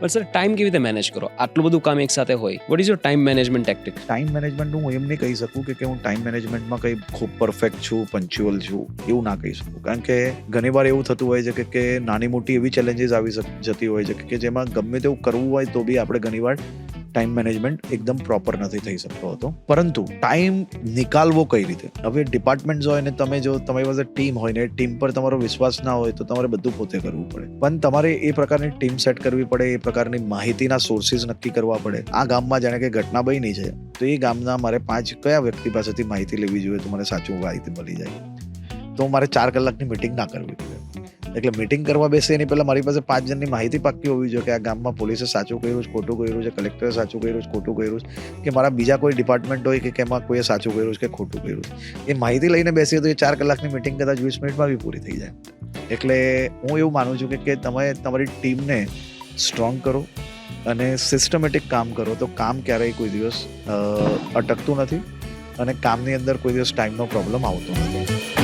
પણ sir time કેવી રીતે મેનેજ કરો? આટલું બધું કામ એક સાથે હોય. What is your time management ટેક્ટિક? Time management હું એમ નહીં કહી શકું કે હું ટાઈમ મેનેજમેન્ટમાં કંઈ ખૂબ પરફેક્ટ છું, પંચ્યુઅલ છું, એવું ના કહી શકું. કારણ કે ઘણીવાર એવું થતું હોય છે કે નાની મોટી એવી ચેલેન્જીસ આવી જતી હોય છે કે જેમાં ગમે તેવું કરવું હોય તો બી આપણે ઘણીવાર ટાઈમ મેનેજમેન્ટ એકદમ પ્રોપર નથી થઈ શકતો હતો. પરંતુ ટાઈમ નિકાલવો કઈ રીતે? હવે ડિપાર્ટમેન્ટ્સ હોય ને તમે જો તમારી પાસે ટીમ હોય ને ટીમ પર તમારો વિશ્વાસ ના હોય તો તમારે બધું પોતે કરવું પડે. પણ તમારે એ પ્રકારની ટીમ સેટ કરવી પડે, એ પ્રકારની માહિતીના સોર્સિસ નક્કી કરવા પડે. આ ગામમાં જાણે કે ઘટના બની છે તો એ ગામના મારે 5 કયા વ્યક્તિ પાસેથી માહિતી લેવી જોઈએ તો મને સાચું માહિતી મળી જાય, તો મારે 4 કલાકની મિટિંગ ના કરવી પડે. એટલે મિટિંગ કરવા બેસે એની પહેલા મારી પાસે 5 જણની માહિતી પાક્કી હોવી જોઈએ કે આ ગામમાં પોલીસે સાચું કર્યું છે, ખોટું કર્યું છે, કલેક્ટરે સાચું કર્યું છે, ખોટું કર્યું છે, કે મારા બીજા કોઈ ડિપાર્ટમેન્ટ હોય કે એમાં કોઈએ સાચું કર્યું છે કે ખોટું કર્યું છે. એ માહિતી લઈને બેસીએ તો એ 4 કલાકની મિટિંગ કદાચ 20 મિનિટમાં બી પૂરી થઈ જાય. એટલે હું એવું માનું છું કે તમે તમારી ટીમને સ્ટ્રોંગ કરો અને સિસ્ટમેટિક કામ કરો તો કામ ક્યારેય કોઈ દિવસ અટકતું નથી અને કામની અંદર કોઈ દિવસ ટાઈમનો પ્રોબ્લેમ આવતો નથી.